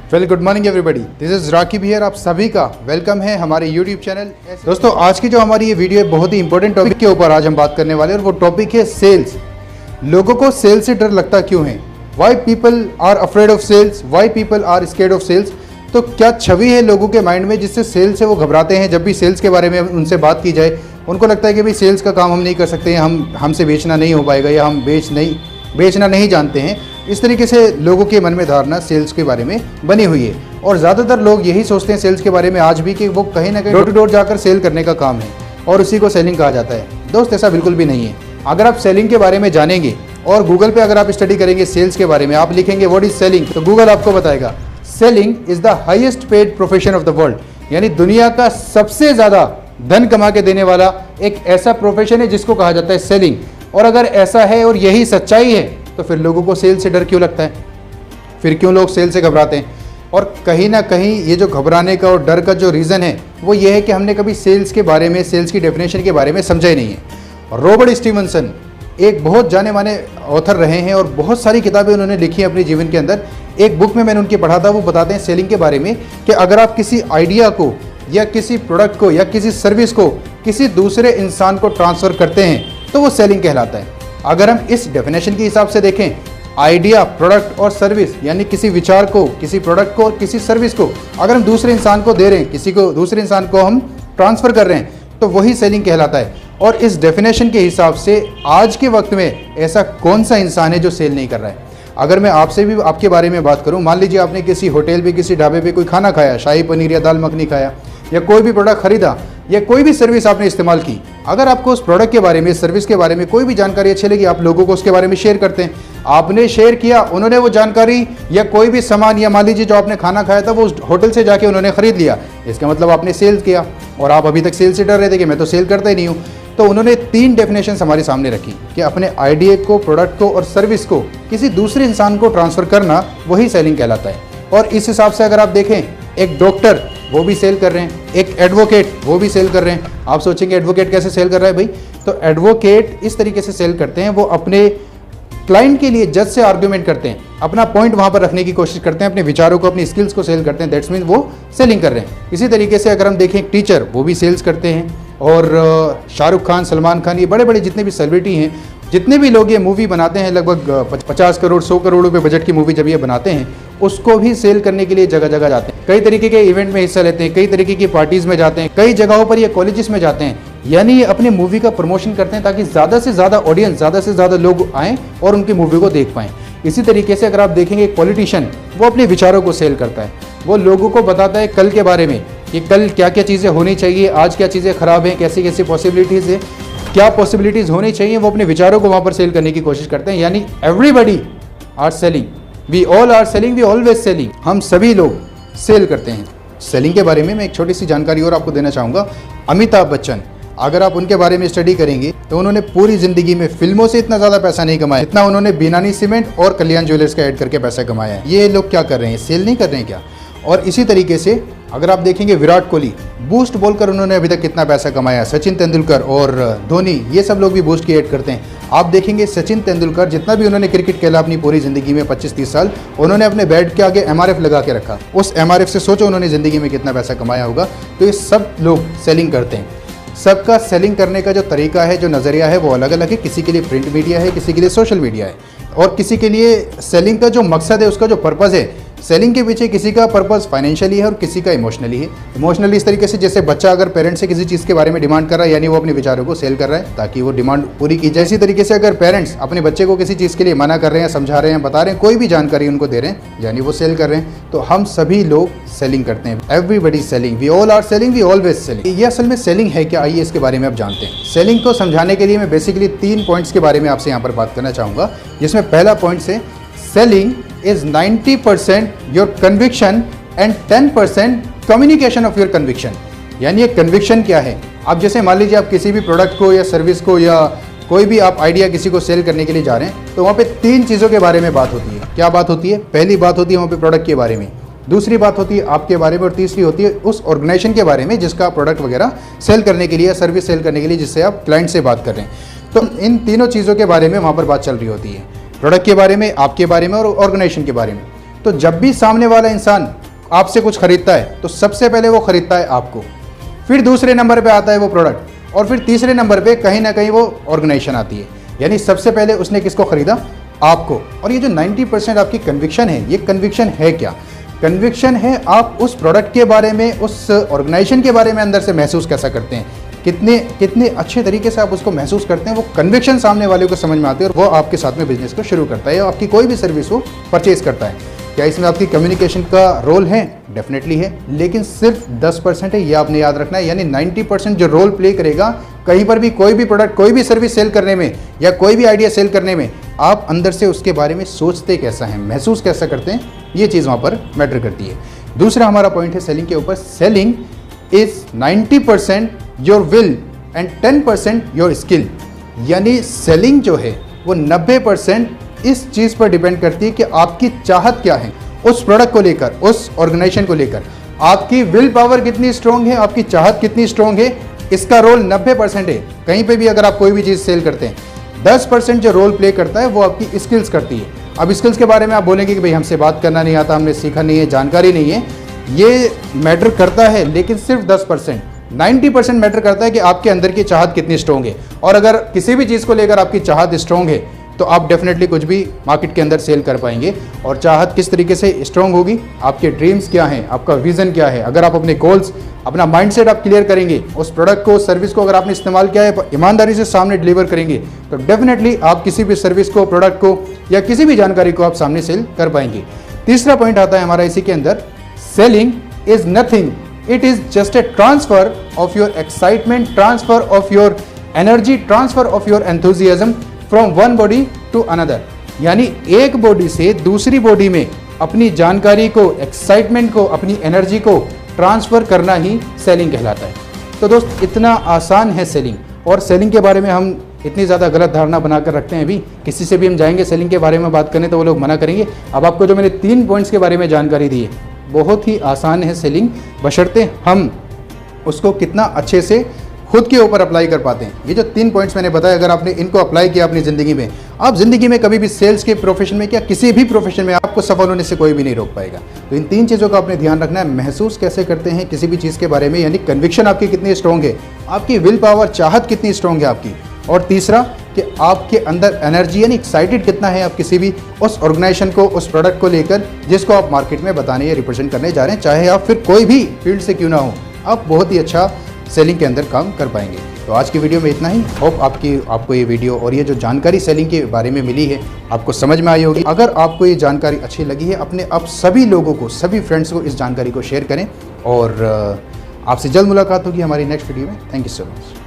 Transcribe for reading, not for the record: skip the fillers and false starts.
Well good morning everybody, this is Raqib here. आप सभी का वेलकम है हमारे यूट्यूब चैनल। दोस्तों, आज की जो हमारी ये वीडियो है बहुत ही इंपॉर्टेंट टॉपिक के ऊपर आज हम बात करने वाले हैं और वो टॉपिक है सेल्स। लोगों को सेल्स से डर लगता क्यों है? Why people are afraid of sales, why people are scared of sales. तो क्या छवि है लोगों के माइंड में जिससे सेल्स से वो घबराते हैं? जब भी सेल्स के बारे में उनसे बात की जाए उनको लगता है कि भाई सेल्स का काम हम नहीं कर सकते, हमसे बेचना नहीं हो पाएगा या हम बेचना नहीं जानते हैं। इस तरीके से लोगों के मन में धारणा सेल्स के बारे में बनी हुई है और ज़्यादातर लोग यही सोचते हैं सेल्स के बारे में आज भी कि वो कहीं ना कहीं डोर टू डोर जाकर सेल करने का काम है और उसी को सेलिंग कहा जाता है। दोस्त, ऐसा बिल्कुल भी नहीं है। अगर आप सेलिंग के बारे में जानेंगे और गूगल पे अगर आप स्टडी करेंगे सेल्स के बारे में, आप लिखेंगे व्हाट इज सेलिंग, तो गूगल आपको बताएगा selling is the highest paid profession of the world. यानी दुनिया का सबसे ज़्यादा धन कमा के देने वाला एक ऐसा प्रोफेशन है जिसको कहा जाता है सेलिंग। और अगर ऐसा है और यही सच्चाई है तो फिर लोगों को सेल से डर क्यों लगता है? फिर क्यों लोग सेल से घबराते हैं? और कहीं ना कहीं ये जो घबराने का और डर का जो रीज़न है वो ये है कि हमने कभी सेल्स के बारे में, सेल्स की डेफिनेशन के बारे में समझा ही नहीं है। रॉबर्ट स्टीवनसन एक बहुत जाने माने ऑथर रहे हैं और बहुत सारी किताबें उन्होंने लिखी हैं अपने जीवन के अंदर। एक बुक में मैंने उनकी पढ़ा था, वो बताते हैं सेलिंग के बारे में कि अगर आप किसी आइडिया को या किसी प्रोडक्ट को या किसी सर्विस को किसी दूसरे इंसान को ट्रांसफ़र करते हैं तो वो सेलिंग कहलाता है। अगर हम इस डेफिनेशन के हिसाब से देखें, आइडिया, प्रोडक्ट और सर्विस यानी किसी विचार को, किसी प्रोडक्ट को, किसी सर्विस को अगर हम दूसरे इंसान को दे रहे हैं, किसी को दूसरे इंसान को हम ट्रांसफ़र कर रहे हैं तो वही सेलिंग कहलाता है। और इस डेफिनेशन के हिसाब से आज के वक्त में ऐसा कौन सा इंसान है जो सेल नहीं कर रहा है? अगर मैं आपसे भी आपके बारे में बात करूं, मान लीजिए आपने किसी होटल पे, किसी ढाबे पे कोई खाना खाया, शाही पनीर या दाल मखनी खाया या कोई भी प्रोडक्ट खरीदा या कोई भी सर्विस आपने इस्तेमाल की। अगर आपको उस प्रोडक्ट के बारे में, सर्विस के बारे में कोई भी जानकारी अच्छी लगी, आप लोगों को उसके बारे में शेयर करते हैं। आपने शेयर किया, उन्होंने वो जानकारी या कोई भी सामान या मान लीजिए जो आपने खाना खाया था वो उस होटल से जाके उन्होंने खरीद लिया, इसका मतलब आपने सेल किया। और आप अभी तक सेल से डर रहे थे कि मैं तो सेल करता ही नहीं हूँ। तो उन्होंने 3 डेफिनेशन हमारे सामने रखी कि अपने आइडिया को, प्रोडक्ट को और सर्विस को किसी दूसरे इंसान को ट्रांसफ़र करना वही सेलिंग कहलाता है। और इस हिसाब से अगर आप देखें, एक डॉक्टर वो भी सेल कर रहे हैं, एक एडवोकेट वो भी सेल कर रहे हैं। आप सोचेंगे एडवोकेट कैसे सेल कर रहा है भाई? तो एडवोकेट इस तरीके से सेल करते हैं, वो अपने क्लाइंट के लिए जज से आर्ग्यूमेंट करते हैं, अपना पॉइंट वहाँ पर रखने की कोशिश करते हैं, अपने विचारों को, अपनी स्किल्स को सेल करते हैं। दैट्स मीन वो सेलिंग कर रहे हैं। इसी तरीके से अगर हम देखें टीचर वो भी सेल्स करते हैं। और शाहरुख खान, सलमान खान, ये बड़े बड़े जितने भी सेलिब्रिटी हैं, जितने भी लोग ये मूवी बनाते हैं, लगभग 50 करोड़ 100 करोड़ रुपए बजट की मूवी जब ये बनाते हैं उसको भी सेल करने के लिए जगह जगह जाते हैं। कई तरीके के इवेंट में हिस्सा लेते हैं, कई तरीके की पार्टीज़ में जाते हैं, कई जगहों पर ये कॉलेजेस में जाते हैं। यानी ये अपनी मूवी का प्रमोशन करते हैं ताकि ज़्यादा से ज़्यादा ऑडियंस, ज़्यादा से ज़्यादा लोग आएँ और उनकी मूवी को देख पाएँ। इसी तरीके से अगर आप देखेंगे एक पॉलिटिशियन वो अपने विचारों को सेल करता है। वो लोगों को बताता है कल के बारे में कि कल क्या क्या चीज़ें होनी चाहिए, आज क्या चीज़ें ख़राब हैं, कैसी कैसी पॉसिबिलिटीज़ है, क्या पॉसिबिलिटीज़ होनी चाहिए। वो अपने विचारों को वहाँ पर सेल करने की कोशिश करते हैं। यानी everybody are selling, we all are selling, we always selling. हम सभी लोग सेल करते हैं। सेलिंग के बारे में मैं एक छोटी सी जानकारी और आपको देना चाहूँगा। अमिताभ बच्चन, अगर आप उनके बारे में स्टडी करेंगे तो उन्होंने पूरी ज़िंदगी में फिल्मों से इतना ज़्यादा पैसा नहीं कमाया जितना उन्होंने बीनानी सीमेंट और कल्याण ज्वेलर्स का ऐड करके पैसा कमाया है। ये लोग क्या कर रहे हैं? सेल नहीं कर रहे हैं क्या? और इसी तरीके से अगर आप देखेंगे विराट कोहली, बूस्ट बोलकर उन्होंने अभी तक कितना पैसा कमाया। सचिन तेंदुलकर और धोनी, ये सब लोग भी बूस्ट की ऐड करते हैं। आप देखेंगे सचिन तेंदुलकर जितना भी उन्होंने क्रिकेट खेला अपनी पूरी ज़िंदगी में 25-30 साल, उन्होंने अपने बैट के आगे MRF लगा के रखा। उस MRF से सोचो उन्होंने ज़िंदगी में कितना पैसा कमाया होगा। तो ये सब लोग सेलिंग करते हैं। सबका सेलिंग करने का जो तरीका है, जो नज़रिया है वो अलग अलग है। किसी के लिए प्रिंट मीडिया है, किसी के लिए सोशल मीडिया है और किसी के लिए सेलिंग का जो मकसद है, उसका जो पर्पज़ है सेलिंग के पीछे, किसी का पर्पज़ फाइनेंशियली है और किसी का इमोशनली है। इमोशनली इस तरीके से जैसे बच्चा अगर पेरेंट्स से किसी चीज़ के बारे में डिमांड कर रहा है यानी वो अपने विचारों को सेल कर रहा है ताकि वो डिमांड पूरी की जाए। इसी तरीके से अगर पेरेंट्स अपने बच्चे को किसी चीज़ के लिए मना कर रहे हैं, समझा रहे हैं, बता रहे हैं, कोई भी जानकारी उनको दे रहे हैं यानी वो सेल कर रहे हैं। तो हम सभी लोग सेलिंग करते हैं। Everybody selling, we all are selling, we always selling. ये असल में सेलिंग है क्या? आइए इसके बारे में आप जानते हैं। सेलिंग को समझाने के लिए मैं बेसिकली 3 पॉइंट्स के बारे में आपसे यहाँ पर बात करना चाहूँगा, जिसमें पहला पॉइंट से selling is 90% your conviction and 10% communication of your conviction। यानी ये कन्विक्शन क्या है? आप जैसे मान लीजिए आप किसी भी प्रोडक्ट को या सर्विस को या कोई भी आप आइडिया किसी को सेल करने के लिए जा रहे हैं तो वहाँ पे 3 चीज़ों के बारे में बात होती है। क्या बात होती है? पहली बात होती है वहाँ पे प्रोडक्ट के बारे में, दूसरी बात होती है आपके बारे में और तीसरी होती है उस ऑर्गेनाइजेशन के बारे में जिसका प्रोडक्ट वगैरह सेल करने के लिए या सर्विस सेल करने के लिए जिससे आप क्लाइंट से बात कर रहे हैं। तो इन तीनों चीज़ों के बारे में वहाँ पर बात चल रही होती है। प्रोडक्ट के बारे में, आपके बारे में और ऑर्गेनाइजेशन के बारे में। तो जब भी सामने वाला इंसान आपसे कुछ खरीदता है तो सबसे पहले वो खरीदता है आपको, फिर दूसरे नंबर पे आता है वो प्रोडक्ट, और फिर तीसरे नंबर पे कहीं ना कहीं वो ऑर्गेनाइजेशन आती है। यानी सबसे पहले उसने किसको खरीदा? आपको। और ये जो 90% आपकी कन्विक्शन है, ये कन्विक्शन है क्या? कन्विक्शन है आप उस प्रोडक्ट के बारे में, उस ऑर्गेनाइजेशन के बारे में अंदर से महसूस कैसा करते हैं, कितने अच्छे तरीके से आप उसको महसूस करते हैं। वो कन्विक्शन सामने वाले को समझ में आती है और वो आपके साथ में बिजनेस को शुरू करता है, आपकी कोई भी सर्विस वो परचेज करता है। क्या इसमें आपकी कम्युनिकेशन का रोल है? डेफिनेटली है, लेकिन सिर्फ 10% है, ये आपने याद रखना है। यानी 90% जो रोल प्ले करेगा कहीं पर भी, कोई भी प्रोडक्ट, कोई भी सर्विस सेल करने में या कोई भी आइडिया सेल करने में, आप अंदर से उसके बारे में सोचते कैसा है, महसूस कैसा करते हैं, ये चीज़ वहाँ पर मैटर करती है। दूसरा हमारा पॉइंट है सेलिंग के ऊपर। Selling is 90% your will and 10% your skill. यानी सेलिंग जो है वो 90% इस चीज़ पर डिपेंड करती है कि आपकी चाहत क्या है उस प्रोडक्ट को लेकर, उस ऑर्गेनाइजेशन को लेकर। आपकी विल पावर कितनी स्ट्रॉन्ग है, आपकी चाहत कितनी स्ट्रॉन्ग है, इसका रोल 90% है। कहीं पे भी अगर आप कोई भी चीज़ सेल करते हैं, 10% जो रोल प्ले करता है वो आपकी स्किल्स करती है। अब स्किल्स के बारे में आप बोलेंगे कि भाई हमसे बात करना नहीं आता, हमने सीखा नहीं है, जानकारी नहीं है, ये मैटर करता है, लेकिन सिर्फ 10%। 90% मैटर करता है कि आपके अंदर की चाहत कितनी स्ट्रॉन्ग है। और अगर किसी भी चीज़ को लेकर आपकी चाहत स्ट्रॉन्ग है तो आप डेफिनेटली कुछ भी मार्केट के अंदर सेल कर पाएंगे। और चाहत किस तरीके से स्ट्रॉन्ग होगी, आपके ड्रीम्स क्या हैं, आपका विजन क्या है, अगर आप अपने गोल्स, अपना माइंडसेट आप क्लियर करेंगे, उस प्रोडक्ट को, सर्विस को अगर आपने इस्तेमाल किया है, ईमानदारी से सामने डिलीवर करेंगे, तो डेफिनेटली आप किसी भी सर्विस को, प्रोडक्ट को या किसी भी जानकारी को आप सामने सेल कर पाएंगे। तीसरा पॉइंट आता है हमारा इसी के अंदर, selling is nothing, it is just a transfer of your excitement, transfer of your energy, transfer of your enthusiasm from one body to another. यानी एक बॉडी से दूसरी बॉडी में अपनी जानकारी को, एक्साइटमेंट को, अपनी एनर्जी को ट्रांसफ़र करना ही सेलिंग कहलाता है। तो दोस्त, इतना आसान है सेलिंग। और सेलिंग के बारे में हम इतनी ज़्यादा गलत धारणा बनाकर रखते हैं। अभी किसी से भी हम जाएंगे सेलिंग के बारे में बात करने तो वो लोग मना करेंगे। अब आपको जो मैंने 3 पॉइंट्स के बारे में जानकारी दी है, बहुत ही आसान है सेलिंग, बशर्ते हम उसको कितना अच्छे से खुद के ऊपर अप्लाई कर पाते हैं। ये जो 3 पॉइंट्स मैंने बताया, अगर आपने इनको अप्लाई किया अपनी ज़िंदगी में, आप ज़िंदगी में कभी भी सेल्स के प्रोफेशन में, क्या किसी भी प्रोफेशन में, आपको सफल होने से कोई भी नहीं रोक पाएगा। तो इन 3 चीज़ों का आपने ध्यान रखना है। महसूस कैसे करते हैं किसी भी चीज़ के बारे में, यानी कन्विक्शन आपकी कितनी स्ट्रॉन्ग है, आपकी विल पावर, चाहत कितनी स्ट्रॉन्ग है आपकी। और तीसरा कि आपके अंदर एनर्जी, यानी एक्साइटेड कितना है आप किसी भी उस ऑर्गेनाइजेशन को, उस प्रोडक्ट को लेकर जिसको आप मार्केट में बताने या रिप्रेजेंट करने जा रहे हैं, चाहे आप फिर कोई भी फील्ड से क्यों ना हो, आप बहुत ही अच्छा सेलिंग के अंदर काम कर पाएंगे। तो आज की वीडियो में इतना ही। होप आपको ये वीडियो और ये जो जानकारी सेलिंग के बारे में मिली है आपको समझ में आई होगी। अगर आपको ये जानकारी अच्छी लगी है, अपने आप सभी लोगों को, सभी फ्रेंड्स को इस जानकारी को शेयर करें। और आपसे जल्द मुलाकात होगी हमारी नेक्स्ट वीडियो में। Thank you so much.